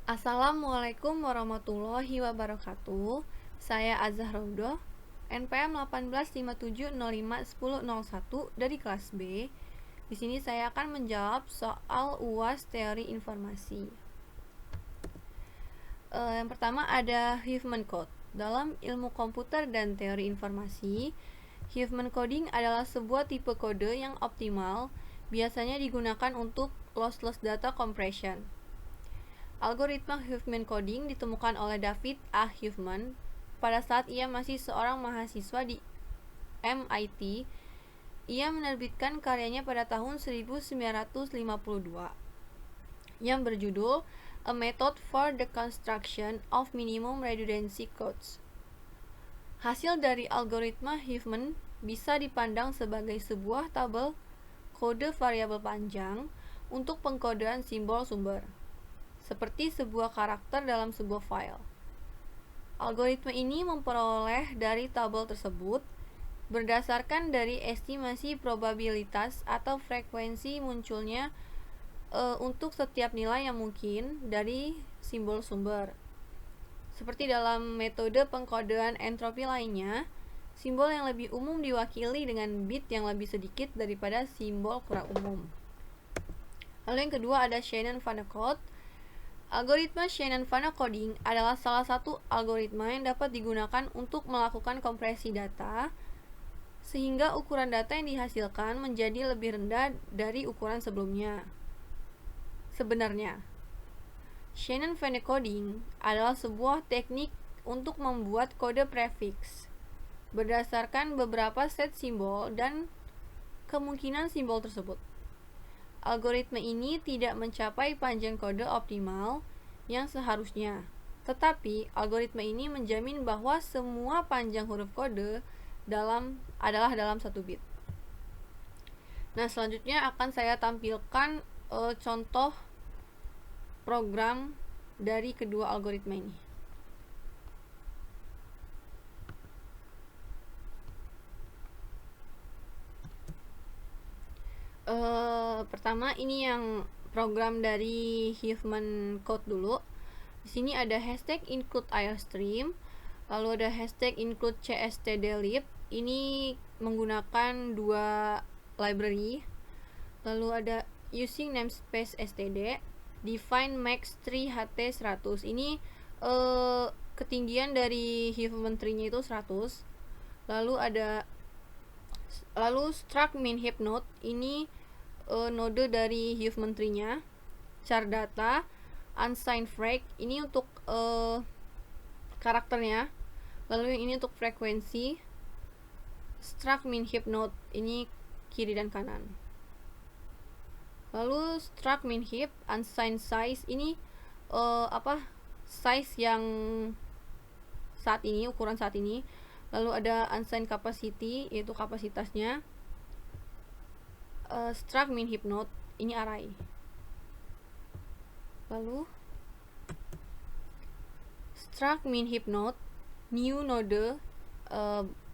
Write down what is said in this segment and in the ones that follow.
Assalamualaikum warahmatullahi wabarakatuh. Saya Azhar Raudoh, NPM 1857051001 dari kelas B. Di sini saya akan menjawab soal UAS teori informasi. Yang pertama ada Huffman Code. Dalam ilmu komputer dan teori informasi, Huffman coding adalah sebuah tipe kode yang optimal, biasanya digunakan untuk lossless data compression. Algoritma Huffman coding ditemukan oleh David A. Huffman pada saat ia masih seorang mahasiswa di MIT. Ia menerbitkan karyanya pada tahun 1952 yang berjudul A Method for the Construction of Minimum Redundancy Codes. Hasil dari algoritma Huffman bisa dipandang sebagai sebuah tabel kode variabel panjang untuk pengkodean simbol sumber, seperti sebuah karakter dalam sebuah file. Algoritma ini memperoleh dari tabel tersebut berdasarkan dari estimasi probabilitas atau frekuensi munculnya untuk setiap nilai yang mungkin dari simbol sumber. Seperti dalam metode pengkodean entropi lainnya, simbol yang lebih umum diwakili dengan bit yang lebih sedikit daripada simbol kurang umum. Lalu yang kedua ada Shannon-Fano code. Algoritma Shannon-Fano coding adalah salah satu algoritma yang dapat digunakan untuk melakukan kompresi data, sehingga ukuran data yang dihasilkan menjadi lebih rendah dari ukuran sebelumnya. Sebenarnya, Shannon-Fano coding adalah sebuah teknik untuk membuat kode prefix berdasarkan beberapa set simbol dan kemungkinan simbol tersebut. Algoritma ini tidak mencapai panjang kode optimal yang seharusnya, tetapi algoritma ini menjamin bahwa semua panjang huruf kode adalah dalam 1 bit. Nah, selanjutnya akan saya tampilkan contoh program dari kedua algoritma ini. Pertama ini yang program dari Huffman Code dulu. Di sini ada hashtag include airstream, lalu ada hashtag include cstdlib. Ini menggunakan dua library. Lalu ada using namespace std, define max tree ht100. Ini ketinggian dari Huffman tree-nya itu 100. Lalu struct min heap node, ini node dari Huffman tree-nya. Char data, unsigned frag, ini untuk karakternya. Lalu yang ini untuk frekuensi. Struct min heap node, ini kiri dan kanan. Lalu struct min heap unsigned size, ini size yang saat ini, ukuran saat ini. Lalu ada unsigned capacity, yaitu kapasitasnya. Struct min heap node, ini array. Lalu struct min heap node, new node,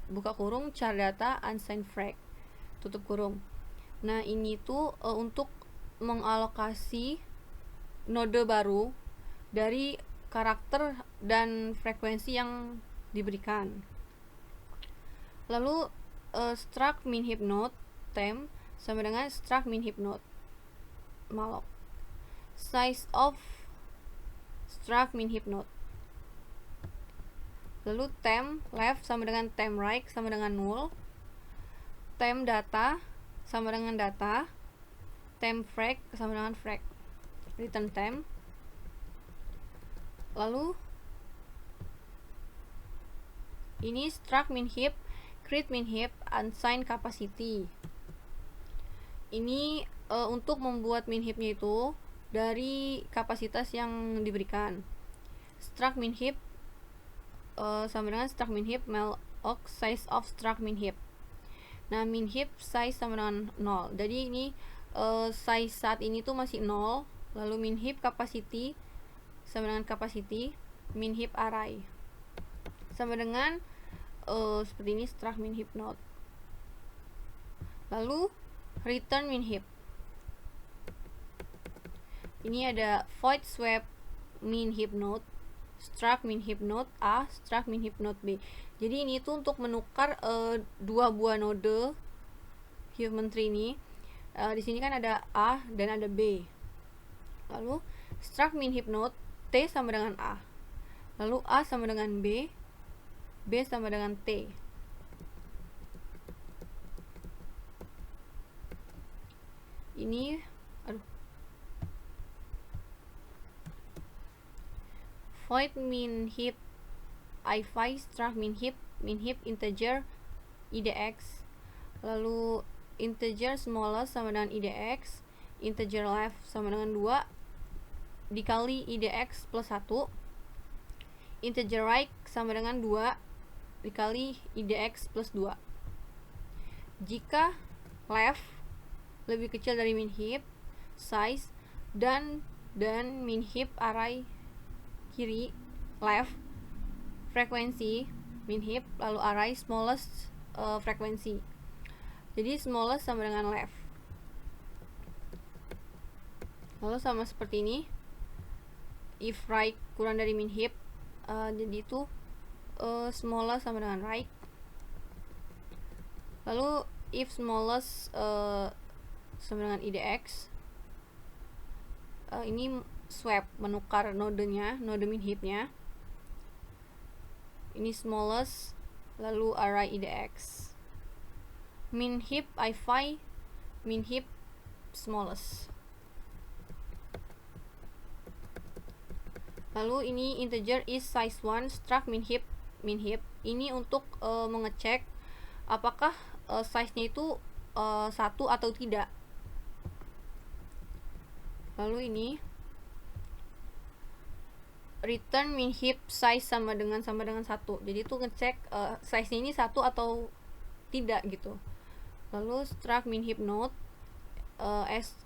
buka kurung, char data, unsigned frag, tutup kurung. Nah, ini tuh untuk mengalokasi node baru dari karakter dan frekuensi yang diberikan. Lalu struct min heap node temp sama dengan struct min heap node malloc. Size of struct min heap node. Lalu temp left sama dengan temp right sama dengan null. Temp data sama dengan data. Temp frag sama dengan frag. Return temp. Lalu ini struct min heap, create min heap, unsigned capacity. Ini untuk membuat min heap-nya itu dari kapasitas yang diberikan. Struct min heap sama dengan struct min heap malloc size of struct min heap. Nah, min heap size sama dengan 0. Jadi ini size saat ini tuh masih 0. Lalu min heap capacity sama dengan capacity, min heap array sama dengan seperti ini, struct min heap node. Lalu return min heap. Ini ada void swap min heap node, struct min heap node A, struct min heap node B. Jadi ini tuh untuk menukar dua buah node human tree ini. Di sini kan ada A dan ada B. Lalu struct min heap node T sama dengan A. Lalu A sama dengan B, B sama dengan T. Ini void min heap I5 struct min heap integer idx. Lalu integer smallest sama dengan idx, integer left sama dengan 2 dikali idx plus 1, integer right sama dengan 2 dikali idx plus 2. Jika left lebih kecil dari min heap size dan min heap array kiri left frekuensi min heap, lalu array smallest frekuensi. Jadi smallest sama dengan left. Lalu sama seperti ini, if right kurang dari min heap, jadi itu smallest sama dengan right. Lalu if smallest sama dengan idx, ini swap, menukar nodenya, node min heapnya. Ini smallest, lalu array idx. Min heap I5, min heap smallest. Lalu ini integer is size 1 struct min heap. Ini untuk mengecek apakah size-nya itu 1 atau tidak. Lalu ini return min heap size sama dengan 1. Jadi itu ngecek size-nya ini 1 atau tidak gitu. Lalu struct min heap node,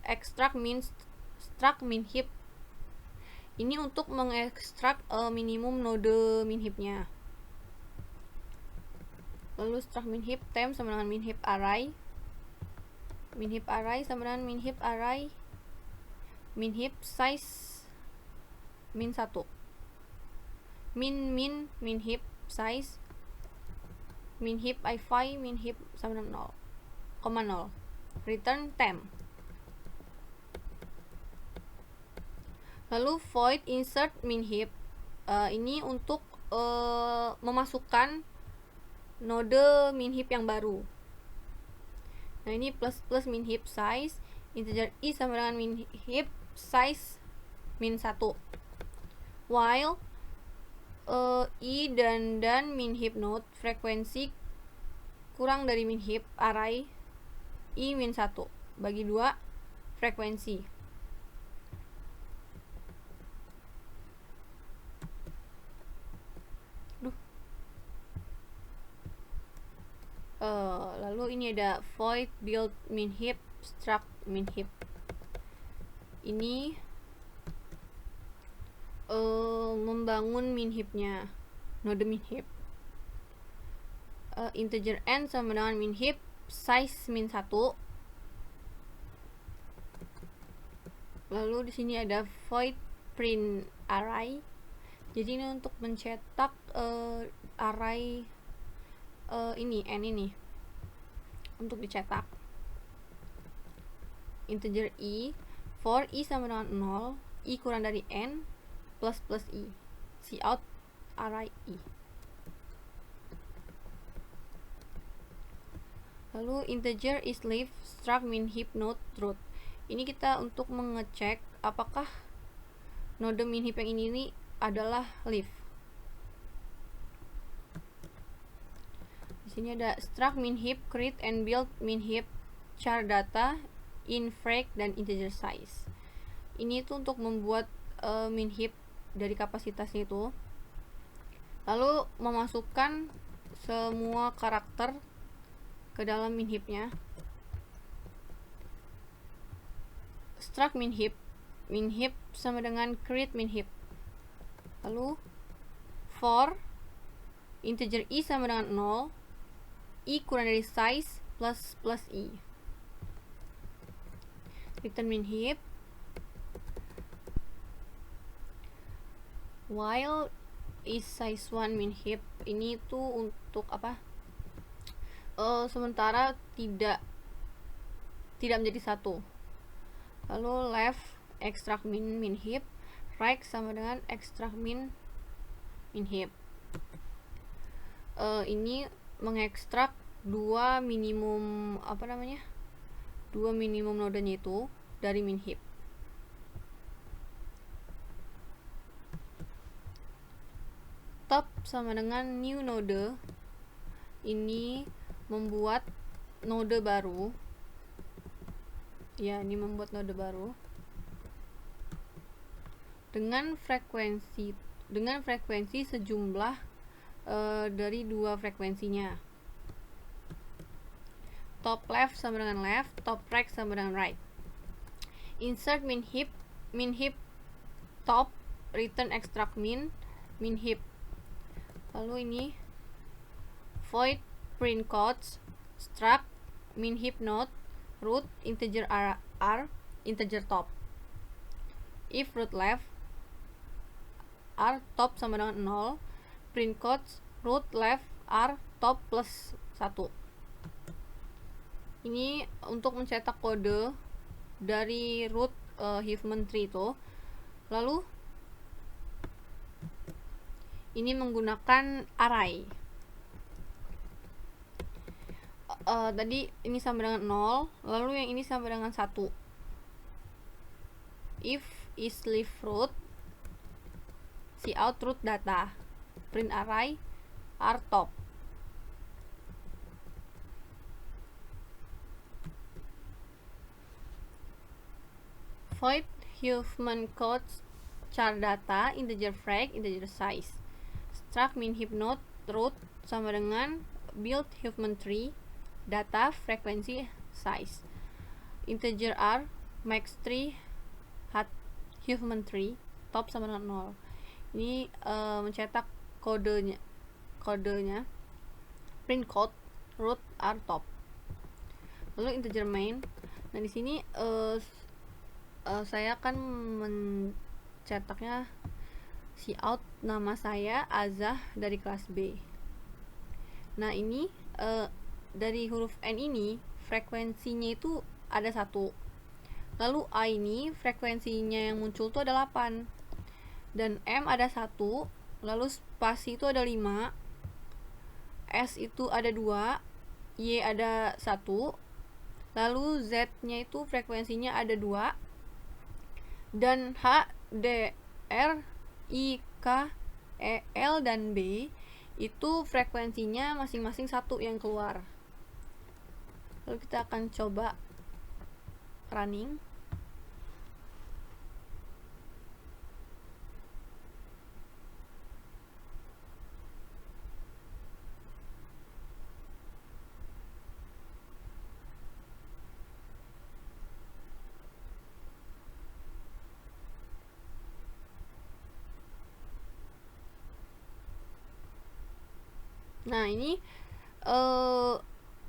extract min heap. Ini untuk mengekstrak minimum node min heapnya. Lalu struct min heap temp sama dengan min heap array. Min heap array sama dengan min heap array min heap size min 1. Min heap size min heap I5 min heap sama dengan 0,0. Return temp. Lalu void insert min heap, ini untuk memasukkan node min heap yang baru. Nah ini plus min heap size, integer i sama dengan min heap size min 1. While i dan min heap node frekuensi kurang dari min heap array i min 1 bagi 2 frekuensi. Lalu ini ada void build min heap struct min heap. Ini membangun min heapnya, node min heap. Integer n sama dengan min heap size min 1. Lalu di sini ada void print array. Jadi ini untuk mencetak array ini n ini untuk dicetak. Integer i for i sama dengan 0, i kurang dari n plus i, cout array i. Lalu integer is leaf struct min heap node truth. Ini kita untuk mengecek apakah node min heap yang ini adalah leaf. Di sini ada struct min heap create and build min heap char data in frag dan integer size. Ini itu untuk membuat min heap dari kapasitasnya itu. Lalu memasukkan semua karakter ke dalam min heapnya. Struct min heap sama dengan create min heap. Lalu for integer i sama dengan 0, i kurang dari size plus i. Return min heap. while is size 1 min heap ini tuh untuk apa? Sementara tidak menjadi satu. Lalu left extract min heap, right sama dengan extract min heap. Ini mengekstrak dua minimum nodenya itu dari min heap. Top sama dengan new node, ini membuat node baru. Ya, ini membuat node baru dengan frekuensi sejumlah dari dua frekuensinya. Top left sama dengan left, top right sama dengan right. Insert min heap top, return extract min heap. Lalu ini void print codes struct min heap node root integer r integer top. If root left r top sama dengan 0, print codes root left r top plus 1. Ini untuk mencetak kode dari root Huffman tree itu. Lalu ini menggunakan array. Tadi ini sama dengan 0, lalu yang ini sama dengan 1. If is leave root, cout root data, print array r top. Void Huffman codes char data integer frag integer size. Struct min heap node root sama dengan build Huffman tree data frekuensi size. Integer r max tree hat Huffman tree top sama dengan 0. Ini mencetak kodenya print code root r top. Lalu integer main. Nah, di sini saya akan mencetaknya cout nama saya Azah dari kelas B. Nah, ini dari huruf N ini frekuensinya itu ada 1. Lalu A ini frekuensinya yang muncul itu ada 8. Dan M ada 1, lalu spasi itu ada 5, S itu ada 2, Y ada 1, lalu Z-nya itu frekuensinya ada 2, dan H, D, R, I, K, E, L, dan B itu frekuensinya masing-masing 1 yang keluar. Lalu kita akan coba running. Nah, ini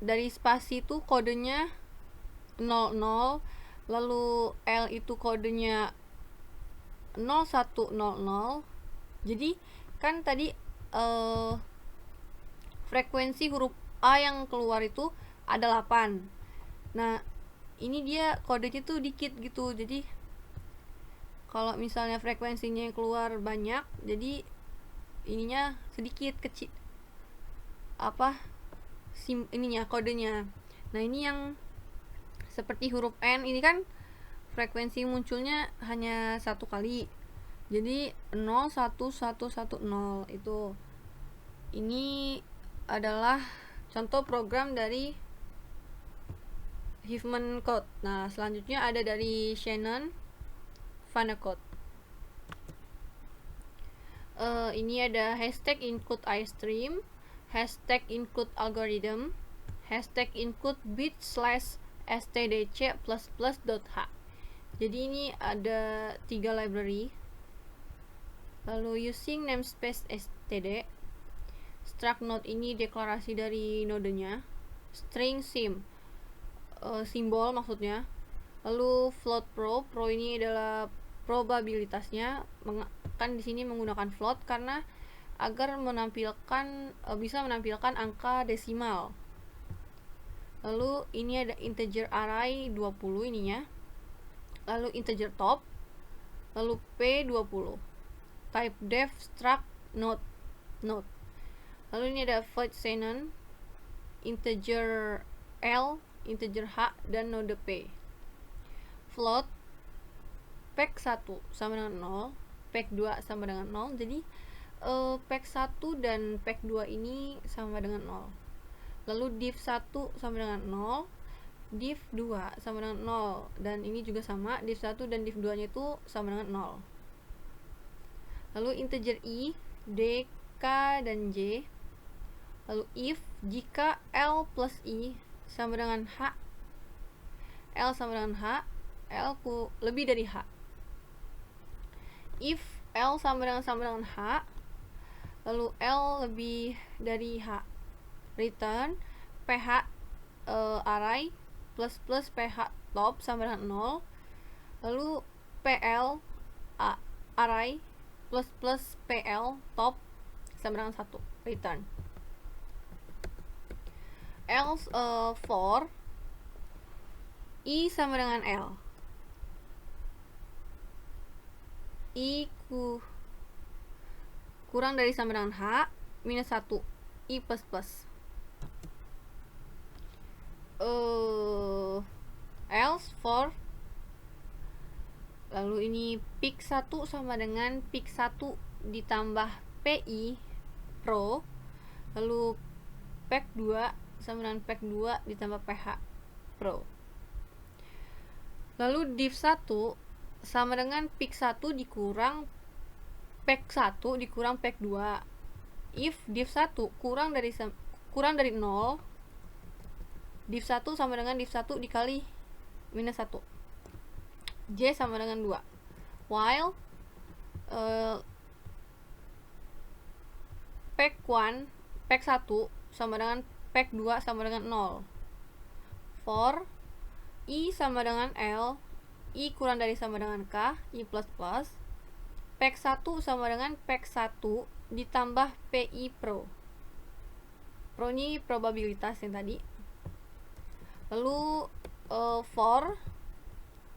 dari spasi itu kodenya 00, lalu L itu kodenya 0100. Jadi kan tadi frekuensi huruf A yang keluar itu ada 8. Nah, ini dia kodenya tuh dikit gitu. Jadi kalau misalnya frekuensinya yang keluar banyak, jadi ininya sedikit kecil ininya kodenya. Nah, ini yang seperti huruf N ini kan frekuensi munculnya hanya 1 kali. Jadi 01110 itu. Ini adalah contoh program dari Huffman code. Nah, selanjutnya ada dari Shannon Vandercode. Ini ada hashtag include iStream, hashtag include algorithm, hashtag include bit/stdc++.h. Jadi ini ada 3 library. Lalu using namespace std, struct node ini deklarasi dari nodenya, string sim simbol maksudnya. Lalu float pro ini adalah probabilitasnya digunakan di sini menggunakan float karena agar bisa menampilkan angka desimal. Lalu ini ada integer array 20 ininya. Lalu integer top. Lalu P20. Type def struct node. Lalu ini ada void Shannon, integer L, integer H, dan node P. Float pack 1 sama dengan 0, pack 2 sama dengan 0. Jadi pack 1 dan pack 2 ini sama dengan 0. Lalu div 1 sama dengan 0, div 2 sama dengan 0, dan ini juga sama, div 1 dan div 2 nya itu sama dengan 0. Lalu integer I, D, K, dan J. Lalu if jika L plus I sama dengan H, L sama dengan H, L lebih dari H. If L sama dengan H, lalu L lebih dari H, return ph array plus ph top sama dengan 0, lalu pl array plus pl top sama dengan 1, return. Else for I sama dengan L, I kurang dari sama dengan H minus 1, I plus plus. Else for, lalu ini pick 1 sama dengan pick 1 ditambah PI pro, lalu pack 2 sama dengan pack 2 ditambah PH pro. Lalu div 1 sama dengan pick 1 dikurang pack 1 dikurang pack 2. If div 1 kurang dari 0, div 1 sama dengan div 1 dikali minus 1, J sama dengan 2. While pack 1 sama dengan pack 2 sama dengan 0. For I sama dengan L, I kurang dari sama dengan K, I plus plus. Pack 1 sama dengan pack 1 ditambah PI pro. Pro ini probabilitas yang tadi. Lalu for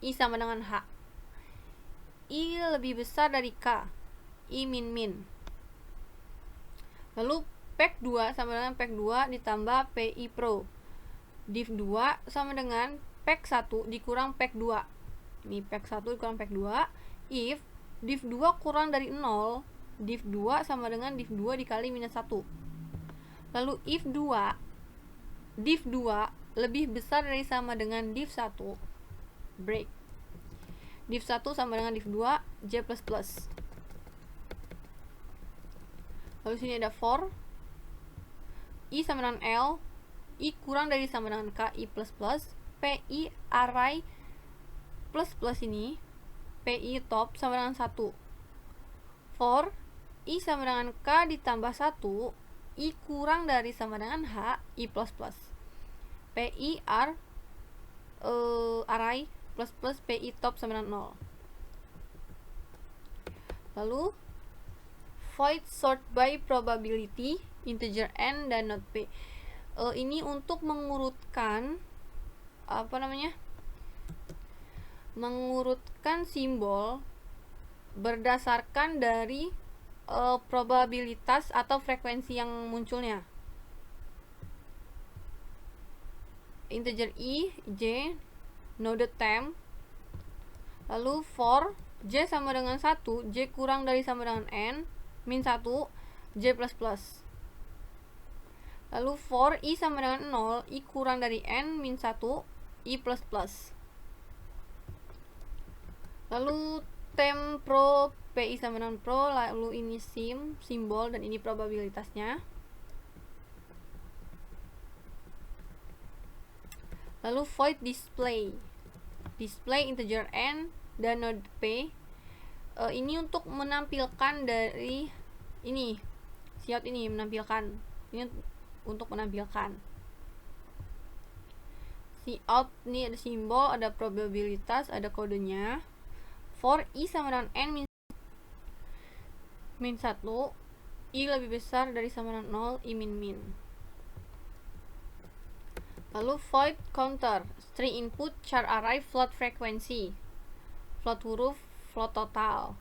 I sama dengan H, I lebih besar dari K, I min. Lalu pack 2 sama dengan pack 2 ditambah PI pro. Div 2 sama dengan pack 1 dikurang pack 2. Ini pack 1 dikurang pack 2. If div 2 kurang dari 0, div 2 sama dengan div 2 dikali minus 1. Lalu if div 2 lebih besar dari sama dengan div 1, break. Div 1 sama dengan div 2, J plus plus. Lalu sini ada for I sama dengan L, I kurang dari sama dengan K, I plus plus. PI array plus plus ini, PI top sama dengan 1. For I sama dengan K ditambah 1, I kurang dari sama dengan H, I plus plus. PI array plus plus PI top sama dengan 0. Lalu void sort by probability, integer n dan not p. Ini untuk mengurutkan mengurutkan simbol berdasarkan dari probabilitas atau frekuensi yang munculnya. Integer I, J, node temp. Lalu for J sama dengan 1, J kurang dari sama dengan N, min 1, J plus plus. Lalu for I sama dengan 0, I kurang dari N, min 1, I plus plus. Lalu temp pro, PI sama dengan pro, lalu ini simbol, dan ini probabilitasnya. Lalu void display integer n dan node p. Ini untuk menampilkan dari ini, siap ini menampilkan, ini untuk menampilkan. Cout ini ada simbol, ada probabilitas, ada kodenya. For I sama dengan n min. min 1, I lebih besar dari sama dengan 0, I min min. Lalu void counter, string input, char array, float frequency, float huruf, float total.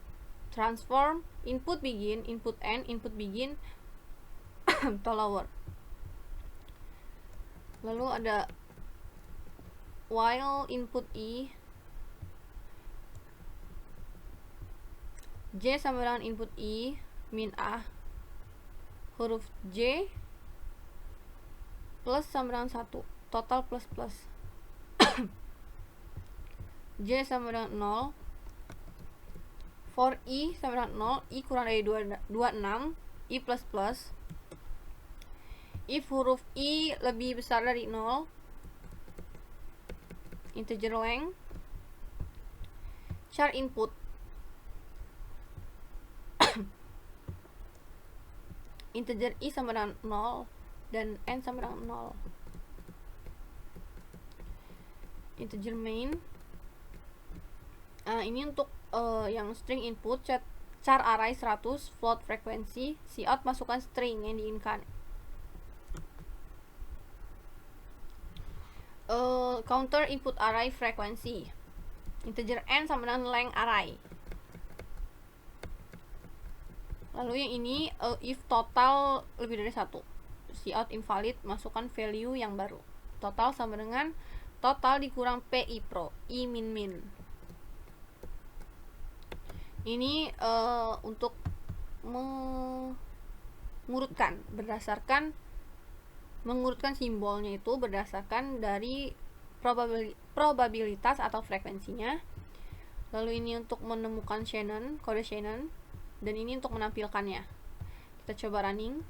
Transform, input begin, input end, input begin to lower. Lalu ada while input I, J sama dengan input I min A, huruf J plus sama dengan 1, total plus plus. J sama dengan 0, for I sama dengan 0, I kurang dari 26, I plus plus. If huruf I lebih besar dari 0, integer length, char input, integer I sama dengan 0 dan N sama dengan 0. Integer main, ini untuk yang string input, char array 100, float frequency, cout masukkan string yang diinginkan. Counter input array frequency, integer N sama dengan length array. Lalu yang ini if total lebih dari 1, cout invalid, masukkan value yang baru. Total sama dengan total dikurang PI pro, I min min. Ini untuk mengurutkan simbolnya itu berdasarkan dari probabilitas atau frekuensinya. Lalu ini untuk menemukan Shannon, kode Shannon, dan ini untuk menampilkannya. Kita coba running.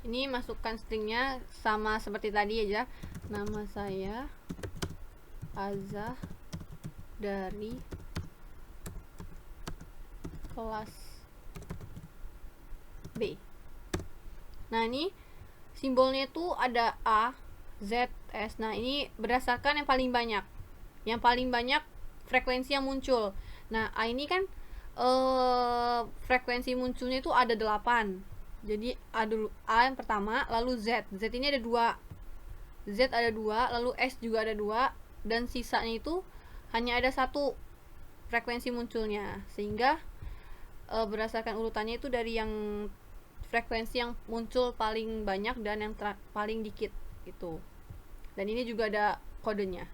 Ini masukkan stringnya sama seperti tadi aja. Nama saya Azah dari kelas B. Nah, ini simbolnya itu ada A, Z, S. Nah, ini berdasarkan yang paling banyak. Yang paling banyak frekuensi yang muncul. Nah, A ini kan frekuensi munculnya itu ada 8. Jadi A dulu, A yang pertama, lalu Z. Z ini ada 2. Z ada 2, lalu S juga ada 2, dan sisanya itu hanya ada 1 frekuensi munculnya. Sehingga berdasarkan urutannya itu dari yang frekuensi yang muncul paling banyak dan yang paling dikit itu. Dan ini juga ada kodenya.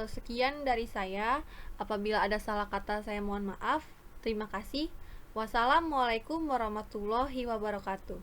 Sekian dari saya. Apabila ada salah kata saya mohon maaf. Terima kasih. Wassalamualaikum warahmatullahi wabarakatuh.